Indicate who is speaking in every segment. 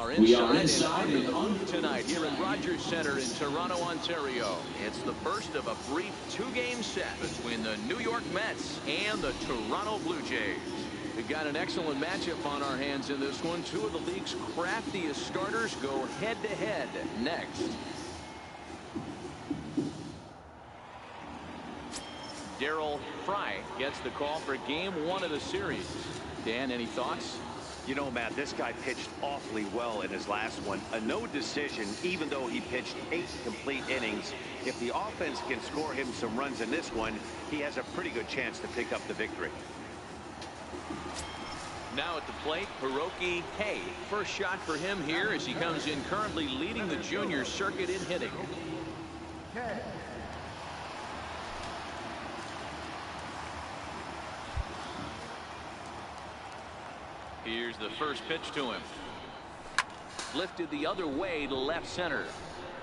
Speaker 1: are inside and under tonight here in Rogers Center in Toronto, Ontario. It's the first of a brief two-game set between the New York Mets and the Toronto Blue Jays. We've got an excellent matchup on our hands in this one. Two of the league's craftiest starters go head-to-head next. Darryl Fry gets the call for game one of the series. Dan, any thoughts?
Speaker 2: You know, Matt, this guy pitched awfully well in his last one. A no decision, even though he pitched 8 complete innings. If the offense can score him some runs in this one, he has a pretty good chance to pick up the victory.
Speaker 1: Now at the plate, Hiroki Hay. First shot for him here as he comes in currently leading the junior circuit in hitting. Here's the first pitch to him. Lifted the other way to left center.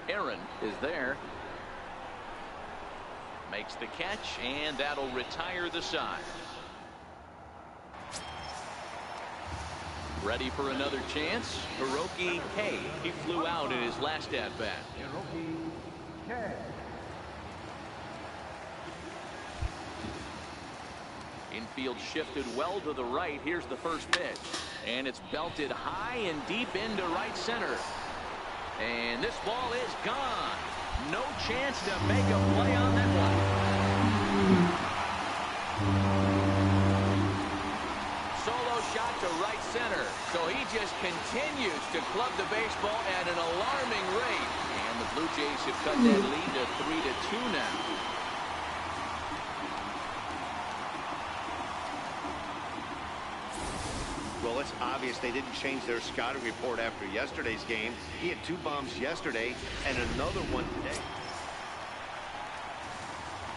Speaker 1: Aaron is there. Makes the catch, and that'll retire the side. Ready for another chance. Hiroki Hay. He flew out in his last at-bat. Infield shifted well to the right. Here's the first pitch. And it's belted high and deep into right center. And this ball is gone. No chance to make a play on that one. Solo shot to right center. So he just continues to club the baseball at an alarming rate. And the Blue Jays have cut that lead to 3-2 now.
Speaker 2: Well, it's obvious they didn't change their scouting report after yesterday's game. He had 2 bombs yesterday and another one today.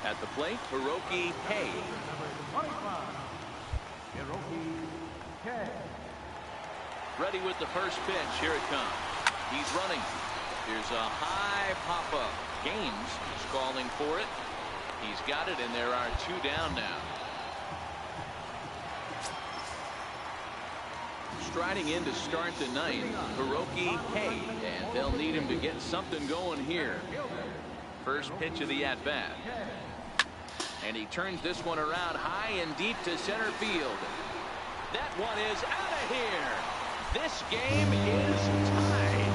Speaker 1: At the plate, Hiroki Hay. Ready with the first pitch. Here it comes. He's running. Here's a high pop-up. Gaines is calling for it. He's got it, and there are 2 down now. Striding in to start the ninth, Hiroki Hay, and they'll need him to get something going here. First pitch of the at-bat. And he turns this one around high and deep to center field. That one is out of here. This game is tied.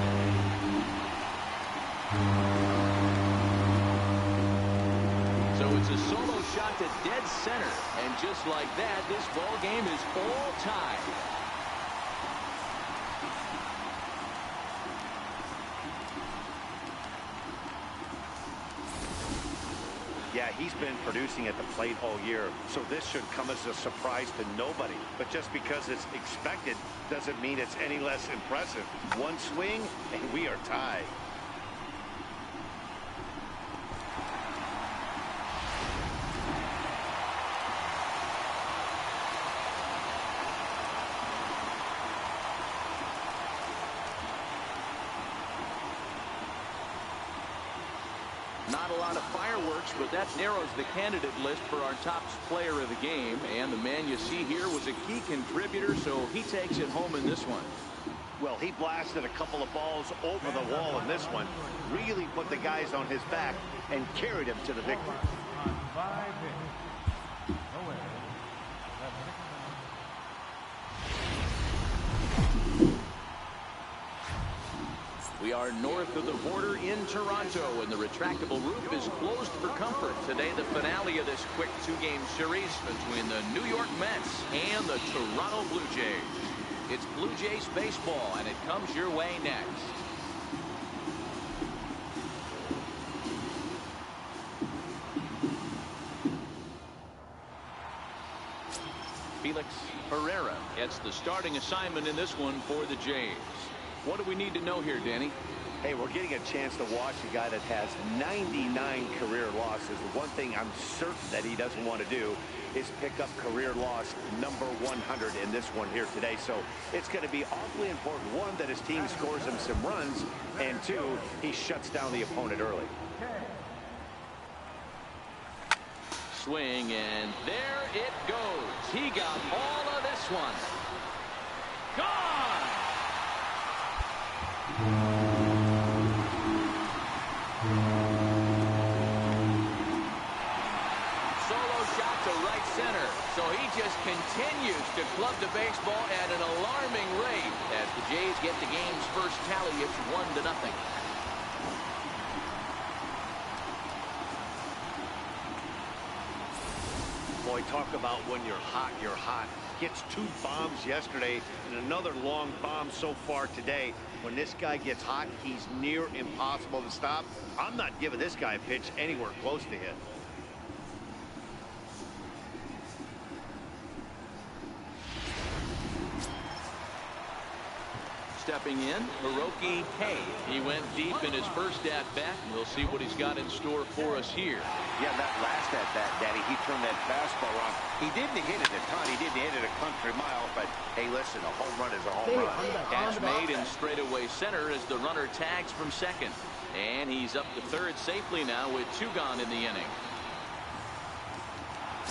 Speaker 1: So it's a solo shot to dead center. And just like that, this ball game is all tied.
Speaker 2: Yeah, he's been producing at the plate all year, so this should come as a surprise to nobody. But just because it's expected doesn't mean it's any less impressive. One swing, and we are tied.
Speaker 1: Not a lot of fireworks, but that narrows the candidate list for our top player of the game. And the man you see here was a key contributor, so he takes it home in this one.
Speaker 2: Well, he blasted a couple of balls over the wall in this one. Really put the guys on his back and carried him to the victory.
Speaker 1: We are north of the border in Toronto, and the retractable roof is closed for comfort. Today, the finale of this quick 2-game series between the New York Mets and the Toronto Blue Jays. It's Blue Jays baseball, and it comes your way next. Felix Herrera gets the starting assignment in this one for the Jays. What do we need to know here, Danny?
Speaker 2: Hey, we're getting a chance to watch a guy that has 99 career losses. One thing I'm certain that he doesn't want to do is pick up career loss number 100 in this one here today. So it's going to be awfully important, one, that his team scores him some runs, and 2, he shuts down the opponent early.
Speaker 1: Swing, and there it goes. He got all of this one. Gone! just continues to club the baseball at an alarming rate as the Jays get the game's first tally. It's 1-0.
Speaker 2: Boy, talk about when you're hot, you're hot. Gets 2 bombs yesterday and another long bomb so far today. When this guy gets hot, he's near impossible to stop. I'm not giving this guy a pitch anywhere close to hit.
Speaker 1: Stepping in, Hiroki Kei. He went deep in his first at-bat. We'll see what he's got in store for us here.
Speaker 2: Yeah, that last at-bat, Daddy, he turned that fastball on. He didn't hit it a ton. He didn't hit it a country mile, but, hey, listen, a home run is a home run.
Speaker 1: Catch made in straightaway center as the runner tags from second. And he's up to third safely now with 2 gone in the inning.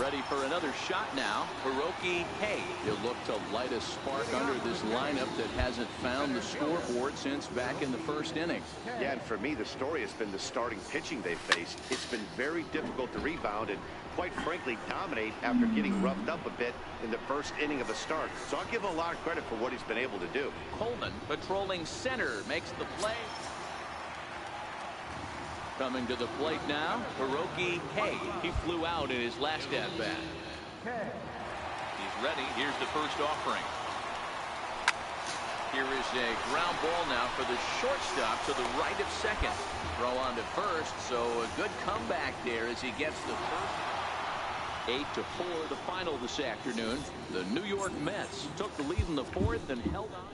Speaker 1: Ready for another shot now. Hiroki Kei. He'll look to light a spark under this lineup that hasn't found the scoreboard since back in the first inning.
Speaker 2: Yeah, and for me, the story has been the starting pitching they've faced. It's been very difficult to rebound and, quite frankly, dominate after getting roughed up a bit in the first inning of a start. So I'll give him a lot of credit for what he's been able to do.
Speaker 1: Coleman patrolling center makes the play. Coming to the plate now, Hiroki Kei. He flew out in his last at-bat. He's ready. Here's the first offering. Here is a ground ball now for the shortstop to the right of second. Throw on to first, so a good comeback there as he gets the first. 8-4 the final this afternoon. The New York Mets took the lead in the fourth and held on.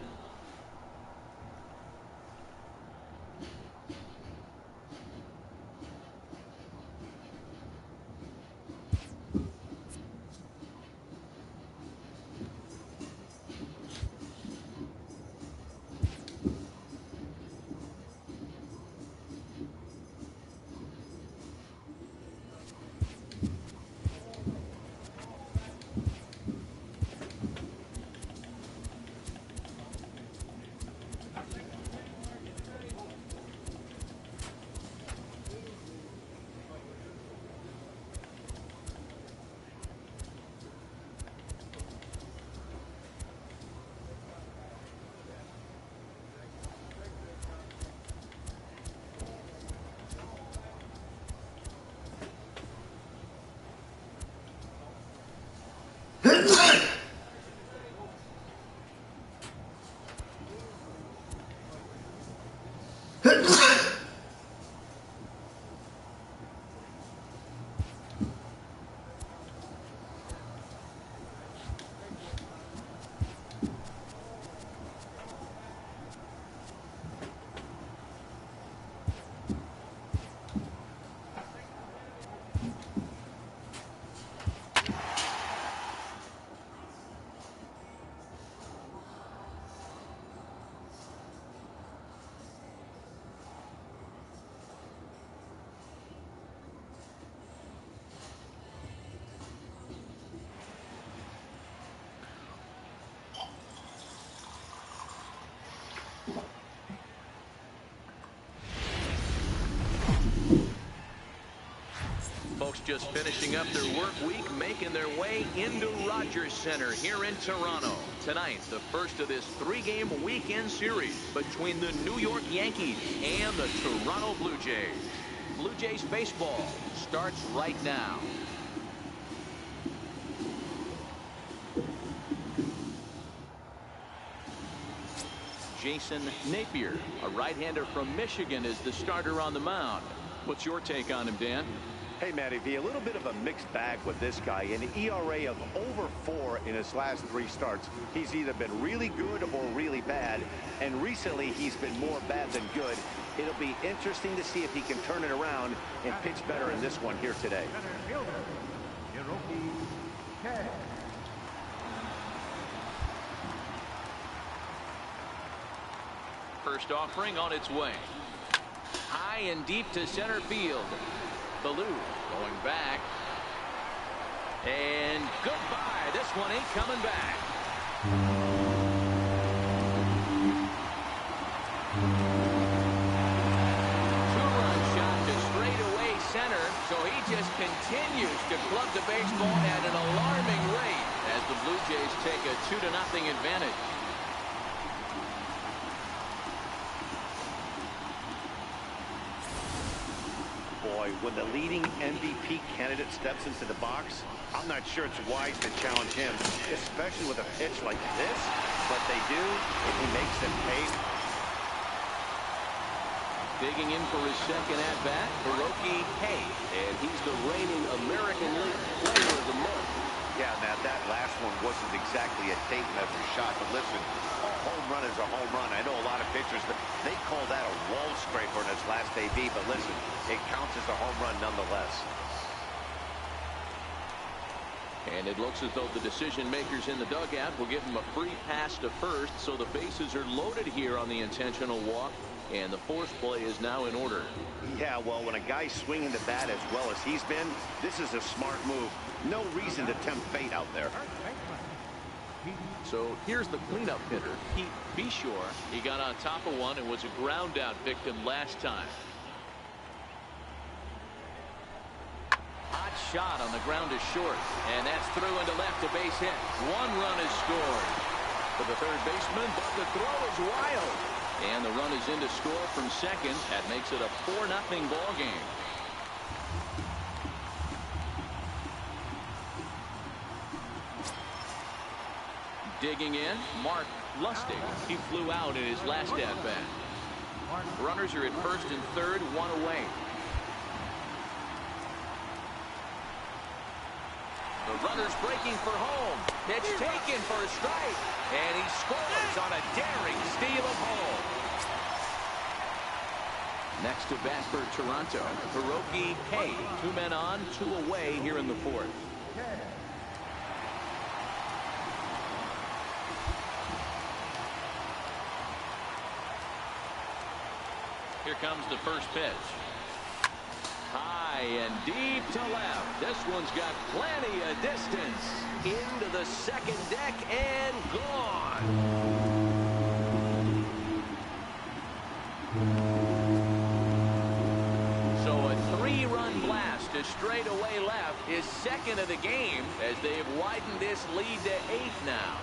Speaker 1: Folks just finishing up their work week, making their way into Rogers Center here in Toronto. Tonight, the first of this 3-game weekend series between the New York Yankees and the Toronto Blue Jays. Blue Jays baseball starts right now. Jason Napier, a right-hander from Michigan, is the starter on the mound. What's your take on him, Dan?
Speaker 2: Hey, Matty V, a little bit of a mixed bag with this guy. An ERA of over 4 in his last 3 starts. He's either been really good or really bad, and recently he's been more bad than good. It'll be interesting to see if he can turn it around and pitch better in this one here today.
Speaker 1: First offering on its way. High and deep to center field. Bellew going back. And goodbye. This one ain't coming back. Two-run shot to straightaway center. So he just continues to club the baseball at an alarming rate. Mariners take a 2-0 advantage.
Speaker 2: Boy, when the leading MVP candidate steps into the box, I'm not sure it's wise to challenge him, especially with a pitch like this. But they do, and he makes them pay.
Speaker 1: Digging in for his second at-bat, Hiroki Hay, and he's the reigning American League Player of the Month.
Speaker 2: Yeah, Matt, that last one wasn't exactly a tape measure shot, but listen, a home run is a home run. I know a lot of pitchers, they call that a wall scraper in its last AB, but listen, it counts as a home run nonetheless.
Speaker 1: And it looks as though the decision makers in the dugout will give him a free pass to first, so the bases are loaded here on the intentional walk. And the force play is now in order.
Speaker 2: Yeah, well, when a guy's swinging the bat as well as he's been, this is a smart move. No reason to tempt fate out there.
Speaker 1: So here's the cleanup hitter, Pete Beshore. He got on top of one and was a ground out victim last time. Hot shot on the ground is short, and that's through into left, a base hit. One run is scored for the third baseman, but the throw is wild. And the run is in to score from second. That makes it a 4-0 ball game. Digging in, Mark Lustig. He flew out in his last at-bat. Runners are at first and third, one away. The runner's breaking for home. Pitch taken for a strike. And he scores on a daring steal of home. Next to bat for Toronto, Hiroki Hay. 2 men on, 2 away here in the fourth. Here comes the first pitch. High and deep to left. This one's got plenty of distance. Into the second deck and gone. So a 3-run blast to straightaway left is second of the game as they've widened this lead to 8 now.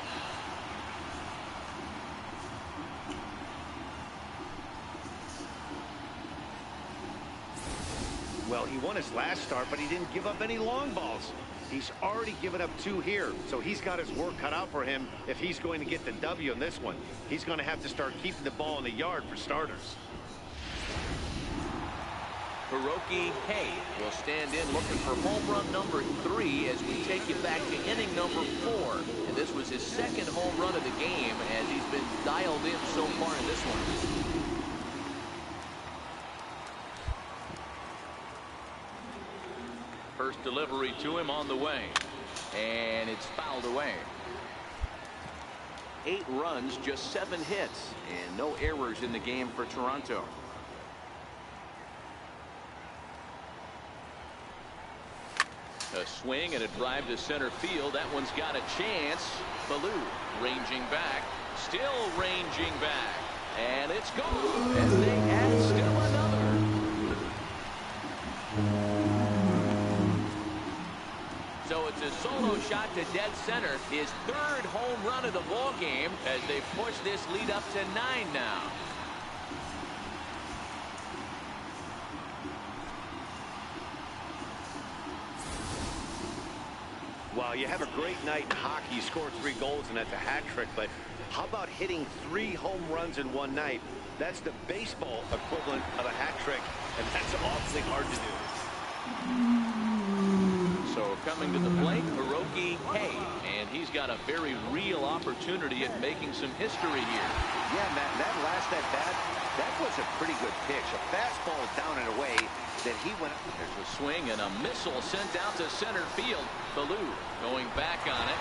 Speaker 2: Well, he won his last start, but he didn't give up any long balls. He's already given up 2 here, so he's got his work cut out for him if he's going to get the W in this one. He's going to have to start keeping the ball in the yard for starters.
Speaker 1: Hiroki Hay will stand in looking for home run number 3 as we take you back to inning number 4. And this was his second home run of the game as he's been dialed in so far in this one. First delivery to him on the way. And it's fouled away. 8 runs, just 7 hits, and no errors in the game for Toronto. A swing and a drive to center field. That one's got a chance. Ballou ranging back. Still ranging back. And it's gone as they add still another. So it's a solo shot to dead center. His 3rd home run of the ball game as they push this lead up to 9 now.
Speaker 2: Well, you have a great night in hockey. You scored 3 goals, and that's a hat trick. But how about hitting 3 home runs in one night? That's the baseball equivalent of a hat trick, and that's awfully hard to do.
Speaker 1: So coming to the plate, Hiroki Hay, and he's got a very real opportunity at making some history here.
Speaker 2: Yeah, Matt, that last at-bat, that was a pretty good pitch. A fastball down and away that he went.
Speaker 1: There's a swing and a missile sent out to center field. Ballou going back on it,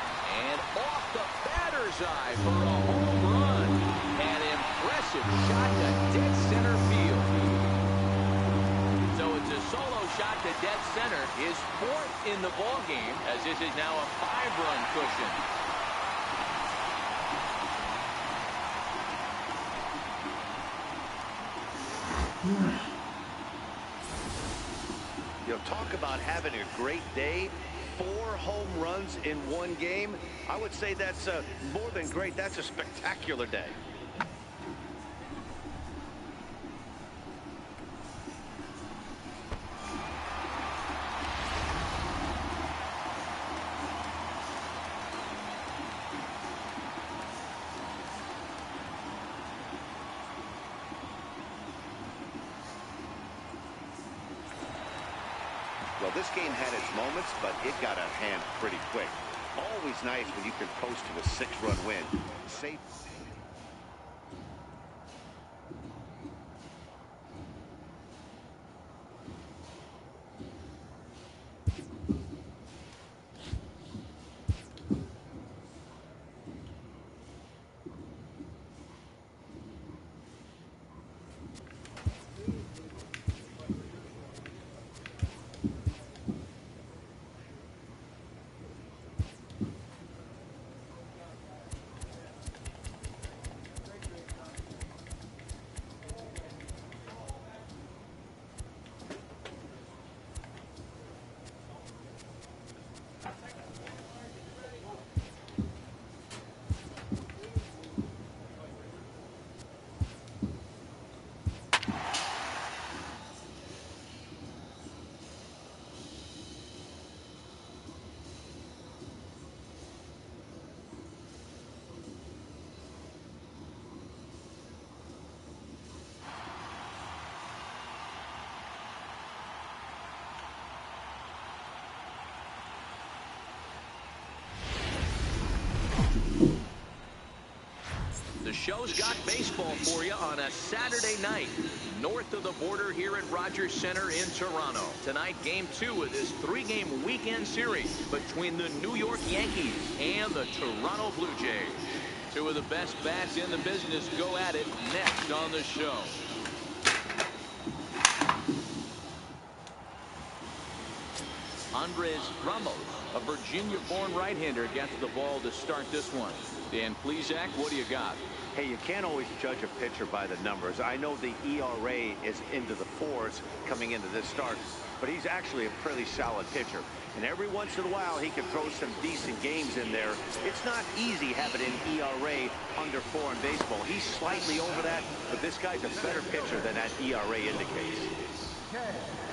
Speaker 1: and off the batter's eye for a home run. An impressive shot to dead center field. So it's a solo shot to dead center, his 4th in the ball game, as this is now a 5-run cushion.
Speaker 2: You know, talk about having a great day. 4 home runs in one game. I would say that's more than great. That's a spectacular day. Well, this game had its moments, but it got out of hand pretty quick. Always nice when you can coast to a 6-run win. Safe.
Speaker 1: The show's got baseball for you on a Saturday night north of the border here at Rogers Center in Toronto. Tonight, Game 2 of this 3-game weekend series between the New York Yankees and the Toronto Blue Jays. Two of the best bats in the business go at it next on the show. Andres Ramos, a Virginia-born right-hander, gets the ball to start this one. Dan Plesac, what do you got?
Speaker 2: Hey, you can't always judge a pitcher by the numbers. I know the ERA is into the 4s coming into this start, but he's actually a pretty solid pitcher. And every once in a while, he can throw some decent games in there. It's not easy having an ERA under 4 in baseball. He's slightly over that, but this guy's a better pitcher than that ERA indicates.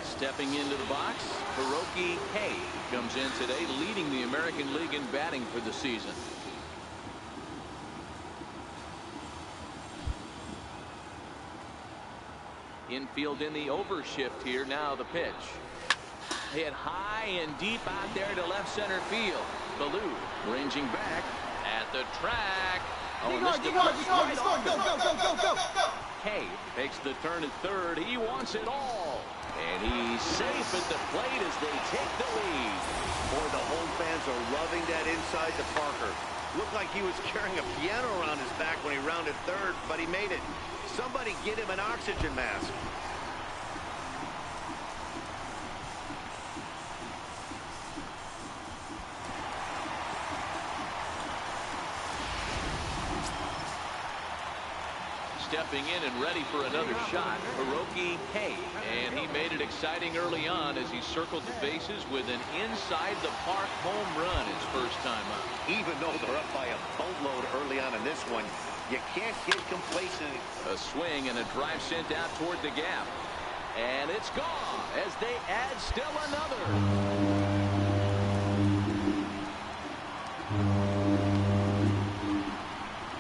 Speaker 1: Stepping into the box, Hiroki Hay comes in today, leading the American League in batting for the season. Infield in the overshift here. Now the pitch. Hit high and deep out there to left center field. Ballou ranging back at the track. Oh, Hay takes the turn at third. He wants it all. And he's safe at the plate as they take the lead.
Speaker 2: Boy, the home fans are loving that inside to Parker. Looked like he was carrying a piano around his back when he rounded third, but he made it. Somebody get him an oxygen mask.
Speaker 1: Stepping in and ready for another shot, Hiroki Hay. And he made it exciting early on as he circled the bases with an inside-the-park home run his first time up.
Speaker 2: Even though they're up by a boatload early on in this one, you can't get complacent.
Speaker 1: A swing and a drive sent out toward the gap. And it's gone as they add still another.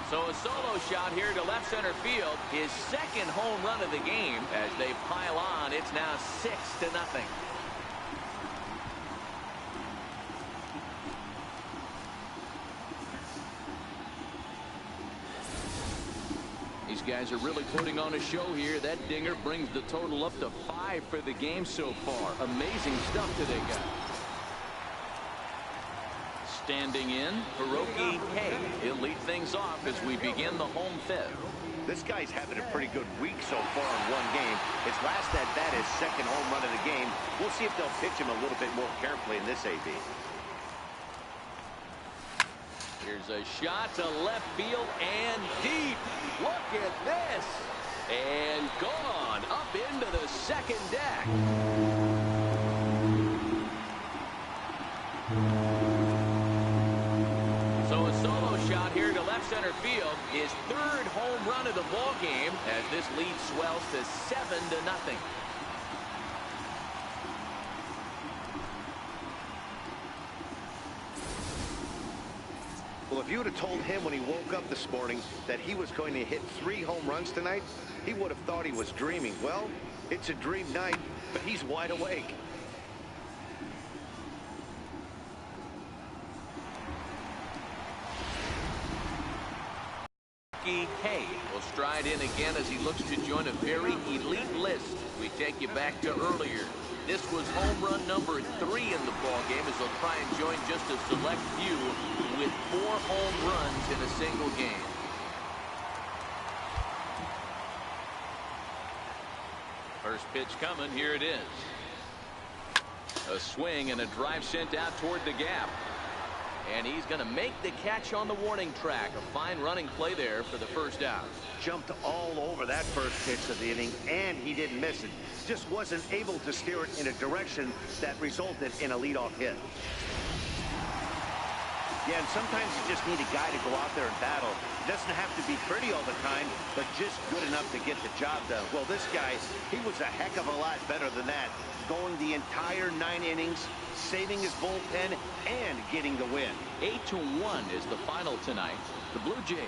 Speaker 1: So a solo shot here to left center field. His second home run of the game. As they pile on, it's now 6-0. These guys are really putting on a show here. That dinger brings the total up to 5 for the game so far. Amazing stuff today, guys. Standing in, Hiroki Hay. He'll lead things off as we begin the home fifth.
Speaker 2: This guy's having a pretty good week so far in one game. His last at bat, his second home run of the game. We'll see if they'll pitch him a little bit more carefully in this AB.
Speaker 1: Here's a shot to left field and deep. Look at this. And gone up into the second deck. left center field. His third home run of the ball game as this lead swells to 7-0.
Speaker 2: Well, if you would have told him when he woke up this morning that he was going to hit 3 home runs tonight, he would have thought he was dreaming. Well, it's a dream night, but he's wide awake.
Speaker 1: Hay will stride in again as he looks to join a very elite list. We take you back to earlier. This was home run number 3 in the ball game as they'll try and join just a select few with 4 home runs in a single game. First pitch coming. Here it is. A swing and a drive sent out toward the gap. And he's going to make the catch on the warning track. A fine running play there for the first out.
Speaker 2: Jumped all over that first pitch of the inning, and he didn't miss it. Just wasn't able to steer it in a direction that resulted in a leadoff hit. Yeah, and sometimes you just need a guy to go out there and battle. It doesn't have to be pretty all the time, but just good enough to get the job done. Well, this guy, he was a heck of a lot better than that. Going the entire 9 innings, saving his bullpen, and getting the win.
Speaker 1: 8-1 is the final tonight. The Blue Jays,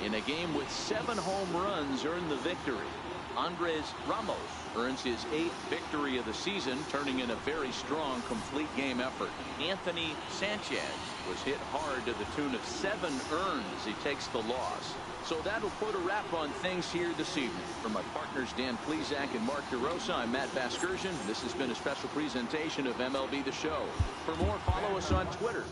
Speaker 1: in a game with 7 home runs, earned the victory. Andres Ramos earns his 8th victory of the season, turning in a very strong complete game effort. Anthony Sanchez was hit hard to the tune of 7 earned as he takes the loss. So that'll put a wrap on things here this evening. For my partners Dan Plesac and Mark DeRosa, I'm Matt Vasgersian. This has been a special presentation of MLB The Show. For more, follow us on Twitter.